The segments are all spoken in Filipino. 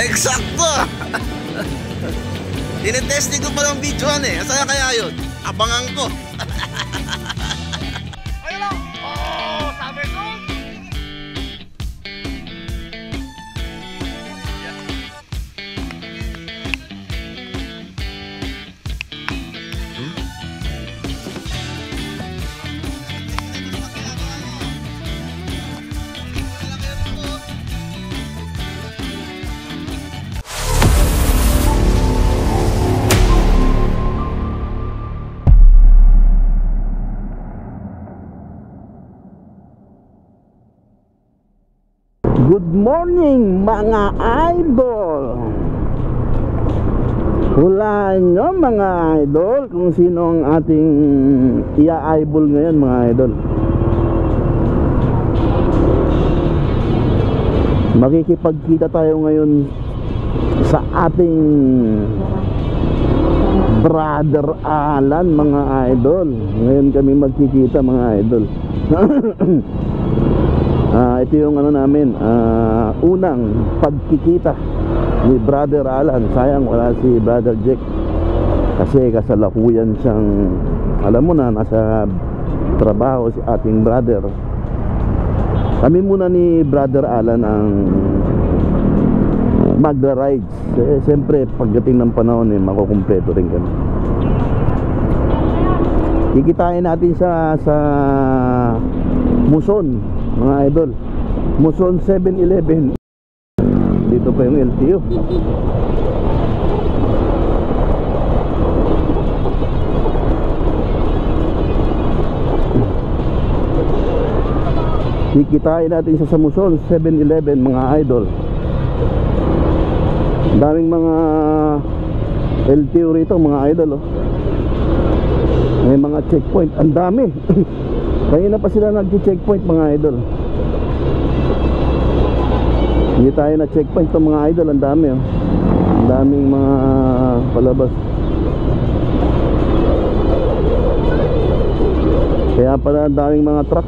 Eksakto! Tinetesting ko palang videoan eh. Saan kaya yun? Abangan ko. Ayun lang! Oh, sabi ko! Good morning mga idol. Hulaan nyo mga idol kung sino ang ating ia-eyeball ngayon mga idol. Makikipagkita tayo ngayon sa ating brother Alan mga idol. Ngayon kami magkikita mga idol. Ito yung ano namin, unang pagkikita ni Brother Alan. Sayang wala si Brother Jack kasi kasalukuyan siyang, alam mo na, nasa trabaho si ating brother. Kami muna ni Brother Alan ang magra-rides. Siyempre pagdating ng panahon makukumpleto rin kami. Kikitain natin sa Muson mga idol, Muson 7-Eleven. Dito pa yung LTO. Kikitain natin sa Muson 7-Eleven mga idol. Daming mga LTO rito mga idol oh. May mga checkpoint, ang dami. Kanina pa sila nag-checkpoint mga idol. Hindi tayo na checkpoint to mga idol. Ang dami oh. Ang daming mga palabas. Kaya pala ang daming mga truck.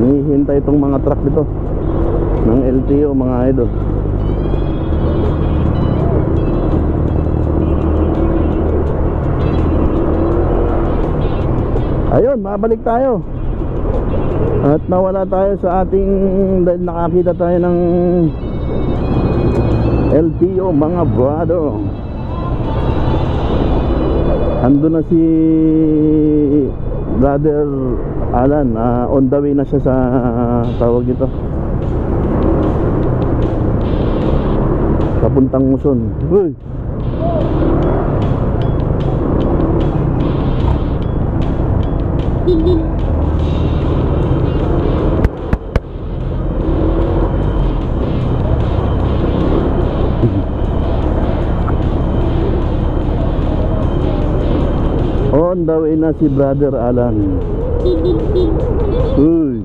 Hinihintay itong mga truck dito ng LTO mga idol. Ayun, mabalik tayo. At nawala tayo sa ating, dahil nakakita tayo ng LTO mga brother. Ando na si Brother Alan, on the way na siya sa tawag dito, papuntang Muson. Uy! On the way na si Brother Alan. Uy!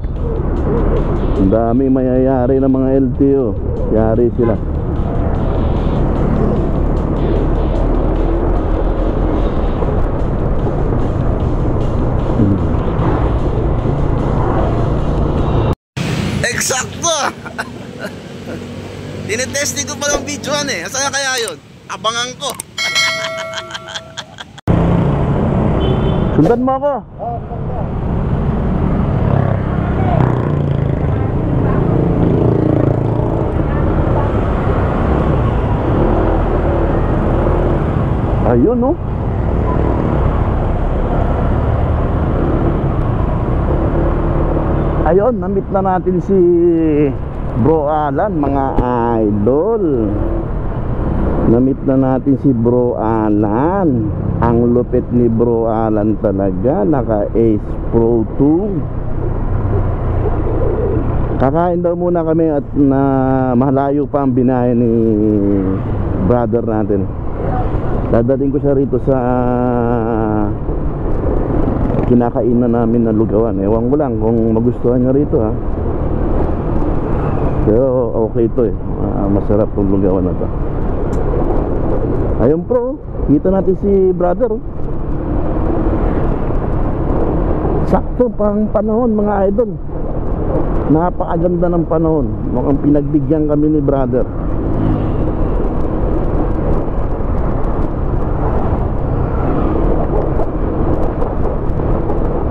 Ang dami mayayari ng mga LTO. Yari sila. Eksakto! Tinetesting ko palang videoan eh. Saan kaya yun? Abangan ko. Sundan mo ako. Ayun no. Ayun, na-meet na natin si Bro Alan mga idol. Na-meet na natin si Bro Alan. Ang lupit ni Bro Alan talaga. Naka Ace Pro 2. Kakain daw muna kami at na malayo pa ang binahe ni brother natin. Dadating ko siya rito sa kinakainan namin na lugawan. Ewan ko lang kung magustuhan niya rito ha. Pero okay to eh. Masarap tong lugawan na to. Ayun bro, kita natin si brother. Sakto pang panahon mga idol. Napakaganda ng panahon. Mukhang pinagbigyan kami ni brother.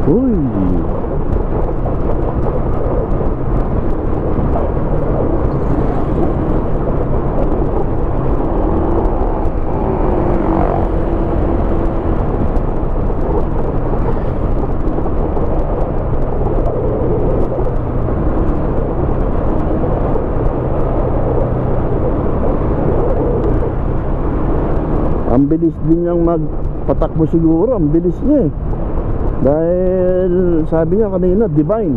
Uy. Ang bilis din niyang magpatakbo siguro. Ang bilis niya eh. Dahil sabi niya kanina divine.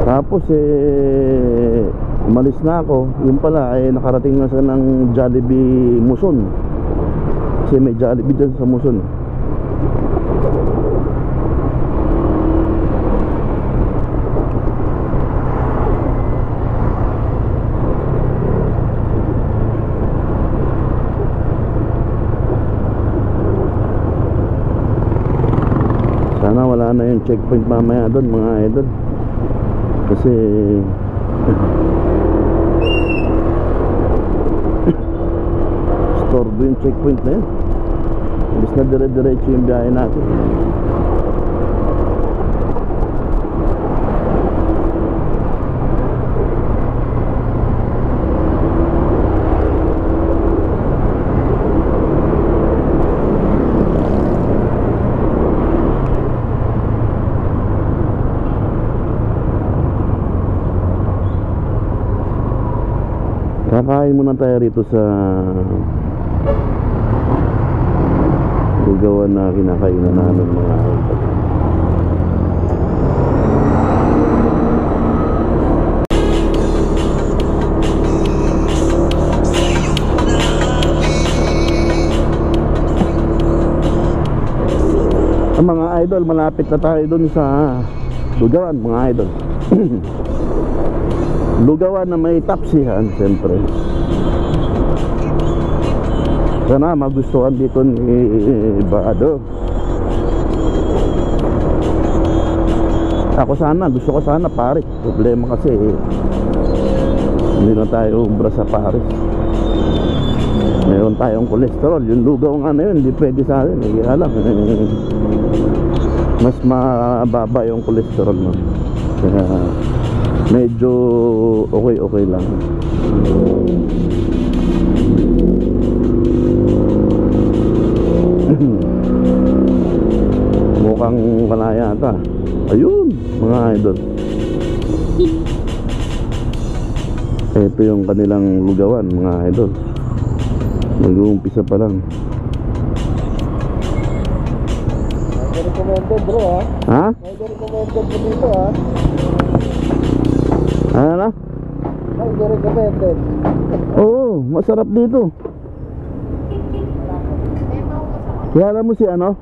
Tapos umalis na ako. Yun pala nakarating na siya ng Jollibee Muson. Kasi may Jollibee dyan sa Muson. Sana wala na yung checkpoint mamaya doon mga idol. Kasi storbo yung checkpoint na yun. Imbis na dire-diretso yung biyahe natin. Kakain muna tayo rito sa lugawan na kinakainan namin mga idol. Mga idol, malapit na tayo dun sa lugawan mga idol. Lugawan na may tapsihan, siyempre. Sana magustuhan dito ni Bado. Gusto ko sana Paris. Problema kasi hindi na tayo umbra sa Paris. Meron tayong kolesterol. Yung lugaw nga na yun, hindi pwede sa atin. Alam, mas mababa yung kolesterol mo. Kaya medyo okay lang. Mukhang wala yata. Ayun mga idol, ito yung kanilang lugawan mga idol. Nag-uumpisa pa lang. Recommended bro ha? Ha? Recommended po dito ha? Ano na? Recommended. Oo, masarap dito. Kaya mo si ano?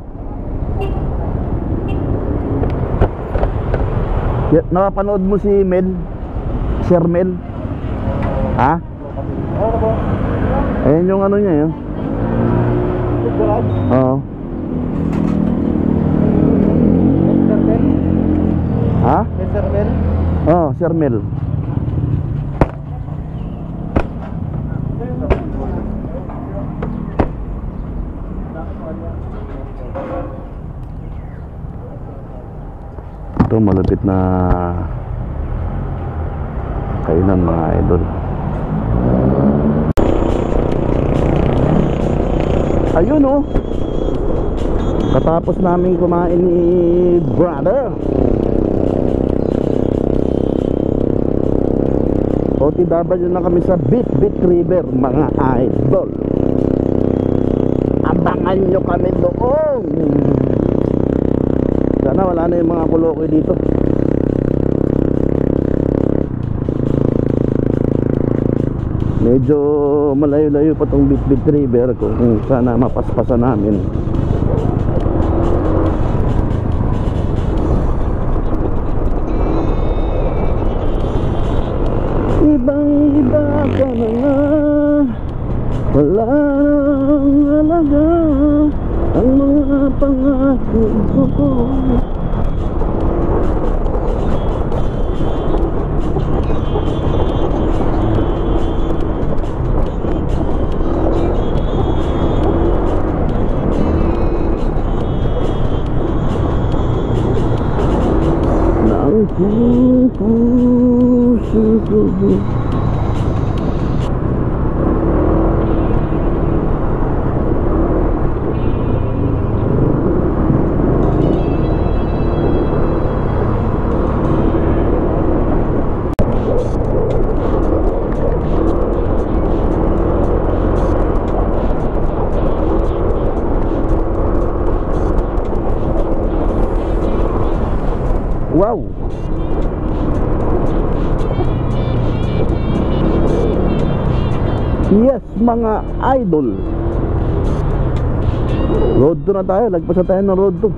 Nakapanood mo si Mel? Sir Mel? Ha? Ano po? Ayan yung ano niya yun. Oo. Sir Mel? Ha? Sir Mel? Oo, Sir Mel. Ito malapit na kainan mga idol. Ayun oh, katapos namin kumain ni brother, OTW na kami sa Bit River mga idol. Abangan nyo kami doon. Sana wala na yung mga kulokoy dito. Medyo malayo-layo pa tong Bit River kung sana mapaspasan namin. Ibang-iba ka na nga, wala nang alaga ang mga pangako ko. Wow. Yes, mga idol. Road 2 na tayo. Lagpas na tayo ng road 2.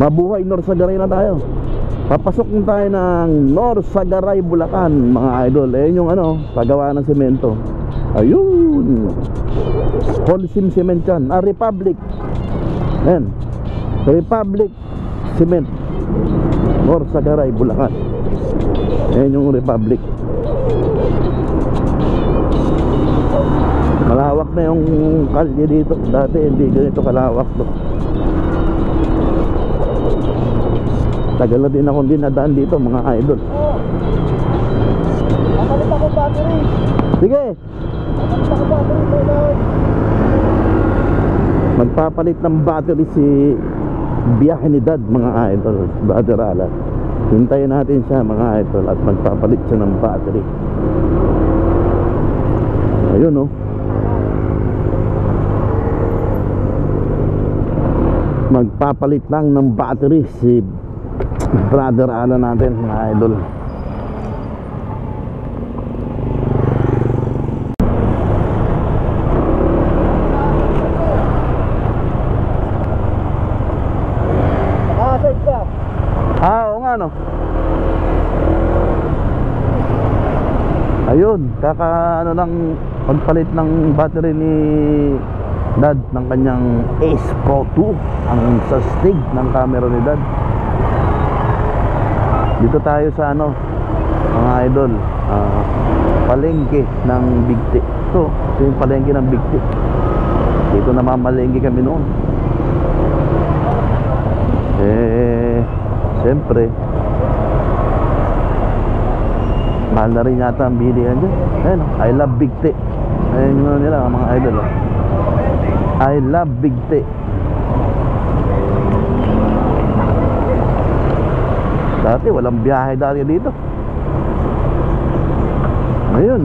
Mabuhay, Norsagaray na tayo. Papasok na tayo ng Norsagaray, Bulacan, mga idol. Ayun yung ano, paggawa ng semento. Ayun. Holcim Cement yan. Republic. Ayan. Republic Cement, Norsagaray, Bulacan. Ayan yung Republic. Malawak na yung kalye dito. Dati hindi ganito kalawak to. Tagal na din ako din nadaan dito, mga idol. Nakalit ako battery. Sige, Nakalit ako battery. magpapalit ng battery si biyahe ni Dad, mga idol. Brother Alan, hintayin natin siya, mga idol, at magpapalit siya ng battery. Ayun, oh. Magpapalit lang ng battery si Brother Alan natin, mga idol. Nakasave ka. Oo nga, no. Ayun, ano lang pagpalit ng battery ni Dad ng kanyang Ace Pro 2, ang sastig ng camera ni Dad. Dito tayo sa ano, mga idol, palengke ng Bigti. Ito yung palengke ng Bigti. Dito namamalengke kami noon. Siyempre mahal na rin yata ang bilihan dyan. Ayun, I love Bigti. Ayun yun nila, mga idol, oh. I love Bigti. Dati walang biyahe dati dito. Ngayon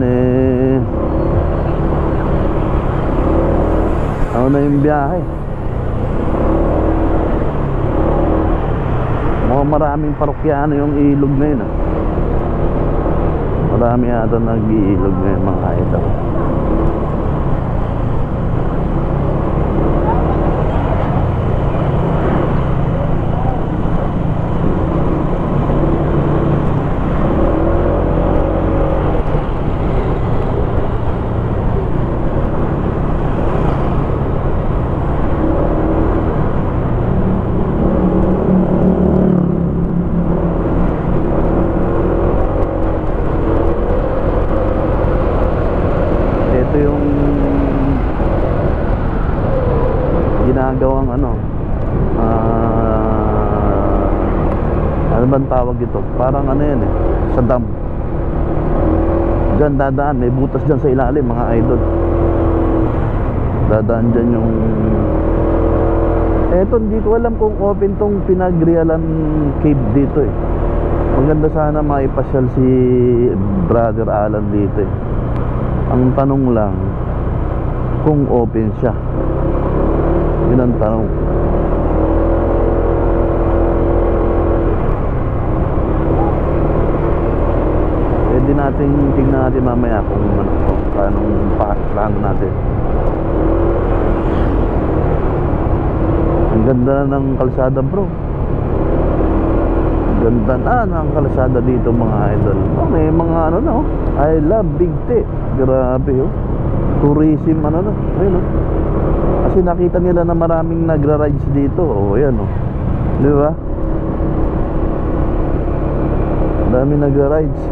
ano na yung biyahe. Maraming parokyano yung ilog na yun, ah. Marami yata nag-iilog na yung mga idol. Ginagawang ano bang tawag ito? Parang ano yan, sa dam. Diyan dadaan, may butas dyan sa ilalim, mga idol. Dadaan dyan yung eto, hindi ko alam kung open tong Pinagrialan Cave dito, eh. Maganda sana maipasyal si Brother Alan dito, eh. Ang tanong lang kung open siya. Yun ang tanong. Pwede natin tingnan natin mamaya kung paanong plano natin. Ang ganda ng kalsada, bro. Ang ganda na ng kalsada dito, mga idol. May mga ano na, oh. I love Bigti. Grabe, oh. Tourism ano na. Ayun, oh. As Kasi nakita nila na maraming nagra-rides dito. O yan o, di ba? Maraming nagra-rides.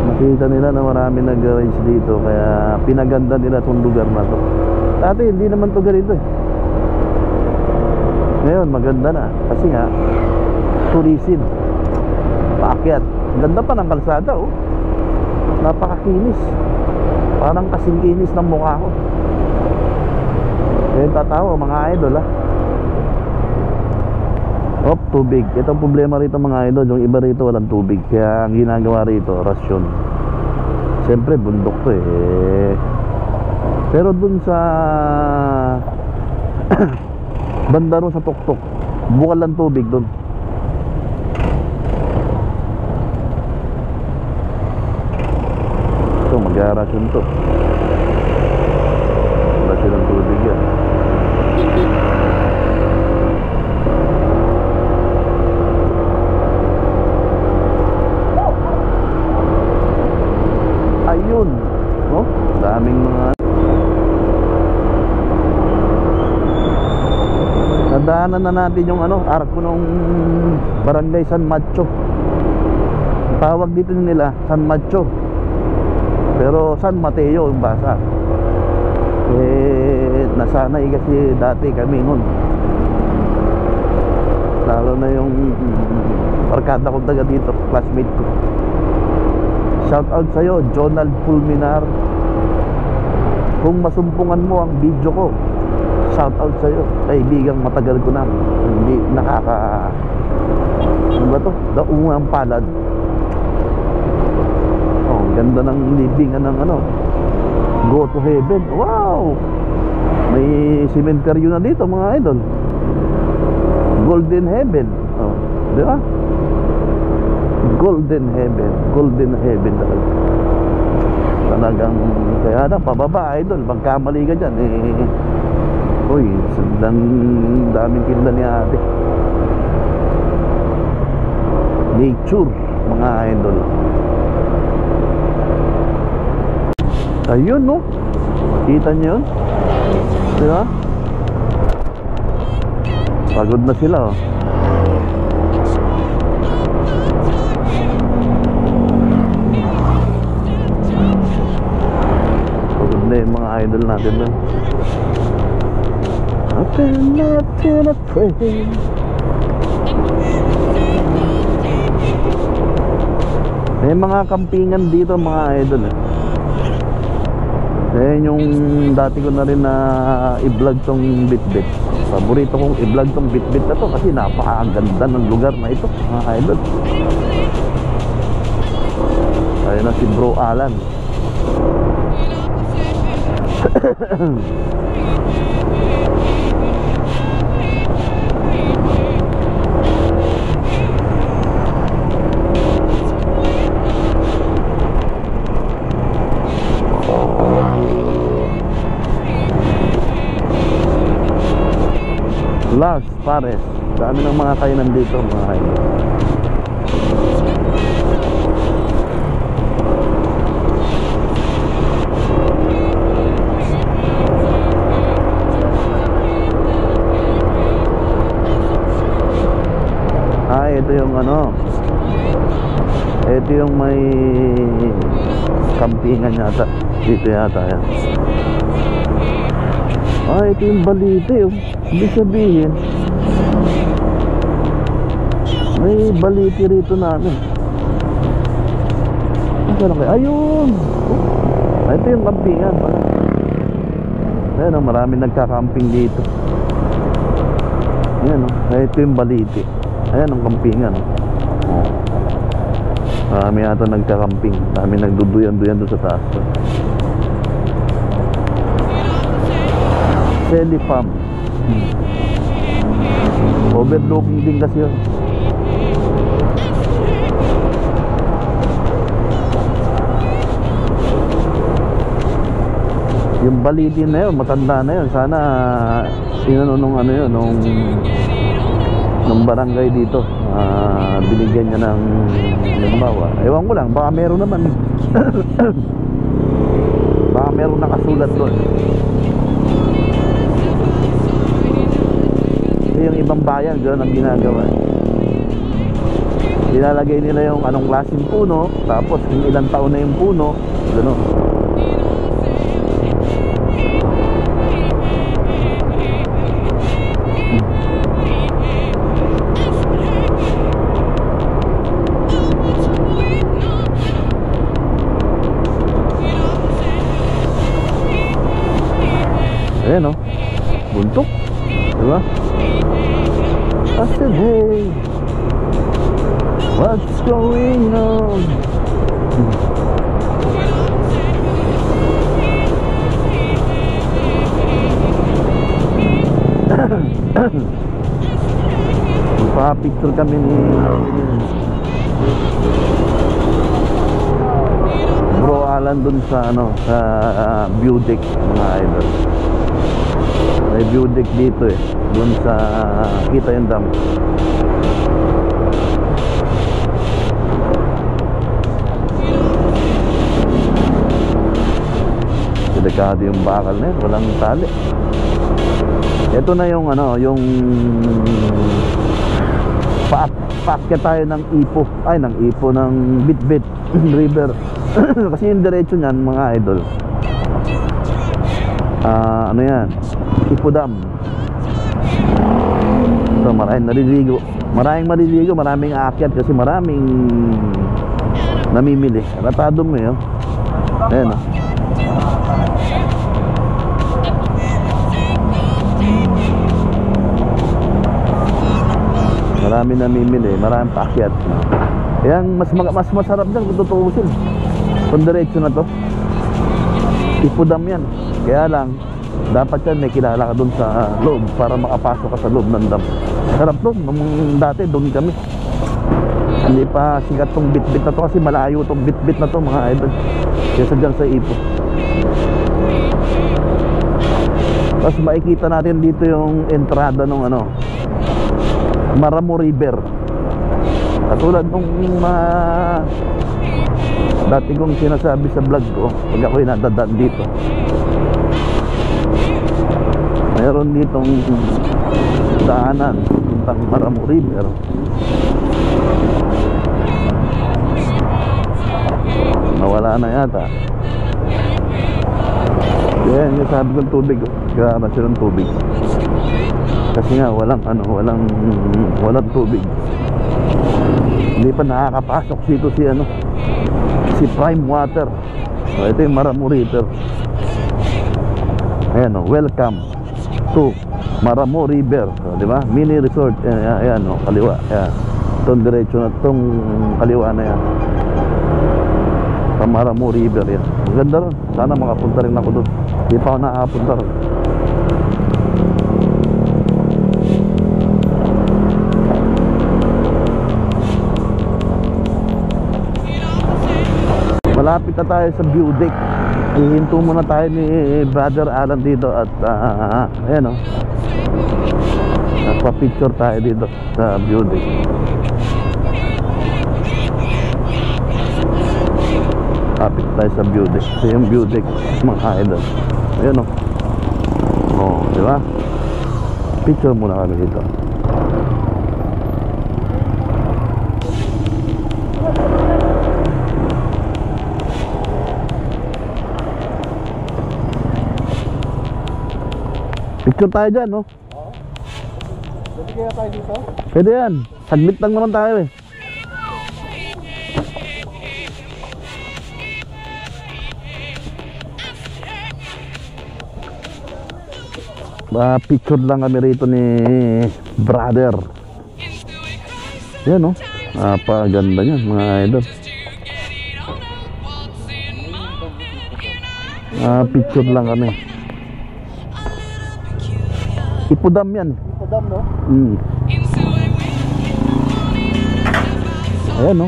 Nakita nila na maraming nagra-rides dito, kaya pinaganda nila itong lugar na to. Dati hindi naman to ganito eh. Ngayon maganda na, kasi nga tourism, paakyat. Ganda pa ng kalsada oh. Napakakinis. Parang kasing kinis ng mukha ko. Ngayon tatawa mga idol ah. Oh, tubig. Ito ang problema rito mga idol. Yung iba rito walang tubig, kaya ang ginagawa rito rasyon. Siyempre bundok to eh. Pero dun sa banda ron sa tuktok, bukal lang tubig dun. Ito mag-arasyon to. Rasyon ng tubig yan. Ayun, oh, daming mga nadaanan na natin yung ano, arko ng Barangay San Macho. Tawag dito nila San Macho, pero San Mateo yung basa. Eh, nasanay kasi dati kami nun, lalo na yung barkada ko taga dito, classmate ko. Shout out sa'yo, Jonald Pulminar. Kung masumpungan mo ang video ko, shout out sa'yo. Kaibigang matagal ko na hindi nakaka... Ano ba to? Daungang palad. Oh, ganda ng libingan ng ano, Go to Heaven. Wow! May cementerio na dito mga idol. Golden Heaven. Oh, di ba? Golden Heaven. Golden Heaven talaga. Talagang kaya na pababa idol, magkamali ka dyan eh. Uy, daming kinda ni ate. Nature mga idol. Ayun no, kita nyo yun, diba? Pagod na sila oh. Yung mga idol natin doon. May mga kampingan dito mga idol eh. Ayan yung dati ko na rin na i-vlog tong Bitbit. Paborito kong i-vlog tong Bitbit na to kasi napakaganda ng lugar na ito mga idol. Ayun na si Bro Alan. Las Pares. Dami ng mga kainan dito mga idol. Ito yung ano, ito yung may kampingan yata dito yata yan. Ito yung balite yung ibig sabihin may balite rito namin. Ano kayo? Ayun, ito yung kampingan pala. Ayan, maraming nagkakamping dito. Ayan, ito yung balite. Ayan ang kampingan. Marami yata nagkakamping. Marami nagduduyan-duyan doon sa taas. Selifam. Overlooking din kasi yun. Yung baliti na yun, matanda na yun. Sana inano nung ano yun, nung barangay dito, binigyan niya ng limbawa. Ewan ko lang, baka meron naman. Baka meron nakasulat doon. Kasi yung ibang bayan, gano'n ang ginagawa. Nilalagay nila yung anong klaseng puno, tapos kung ilang taon na yung puno, gano'n. Ayan o, buntok, diba? I said, hey, what's going on? Magpa-picture kami ni Bro Alan dun sa ano, sa view deck, mga idol. May view deck dito eh, dun sa kita yung dam. Delikado yung bakal na yun, walang tali. Ito na yung ano, yung paakyat tayo ng Ipo, ng Bitbit River. Kasi yung diretso niyan, mga idol, ano yan, Ipo Dam. So maraming maliligo, maraming aakyat kasi maraming namimili. Ratado mo yun. Ayan o. Marami namimili, maraming paakyat. Yang mas masarap dyan kung tutuusin. Kung diretso na to, Ipo Dam yan. Kaya lang, dapat yan may kilala ka dun sa loob para makapasok ka sa loob ng dam. Sarap to, nung dati doon kami. Hindi pa sikat tong Bitbit na to kasi malayo tong Bitbit na to, mga idol. Kesa dyan sa Ipo. Tapos makikita natin dito yung entrada ng ano, Maramo River. Katulad nung dati kong sinasabi sa vlog ko, pag ako'y nadadaan dito, mayroon ditong daanan puntang Maramo River. Nawala na yata. Yan yung sabi kong tubig, kaya siya ng tubig. Kasi nga walang tubig. Hindi pa nakakapasok dito si Prime Water. So, ito yung Maramo River. Ayan o, welcome to Maramo River. So, diba? Mini resort. Ayan o, kaliwa. Ayan. Itong diretso na, itong kaliwa na yan, sa Maramo River yan. Maganda ron. Sana makapunta rin ako doon. Hindi pa ako nakakapunta ron. Malapit na tayo sa view deck. Hihinto muna tayo ni Brother Alan dito. At ayan o, nagpa-picture tayo dito sa view deck. Lapit tayo sa view deck. Ito yung view deck, mga idol. Ayan o. Oh, diba? Picture muna kami dito. Picture tayo dyan, no? Oo. Pwede kaya tayo dito? Pwede yan. Saglit lang naman tayo eh. Picture lang kami rito ni Brother. Yan, no? Napaganda yan, mga idol. Picture lang kami. Ipo Dam yan. Ipo Dam, no? Ayan, no?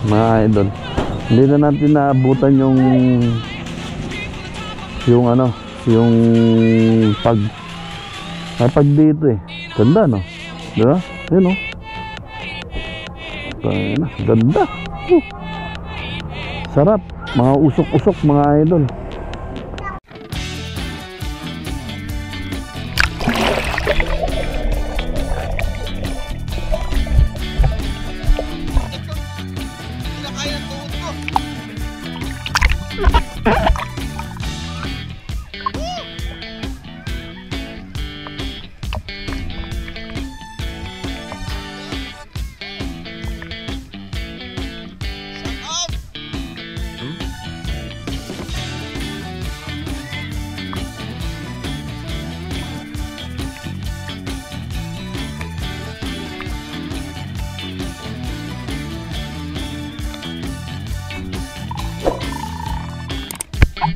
Mga idol. Hindi na natin naabutan yung pag dito eh. Ganda, no? Diba? Ayan, no? Ayan, ganda. Sarap. Mga usok-usok, mga idol. kaya ng tuhod ko.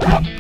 Up.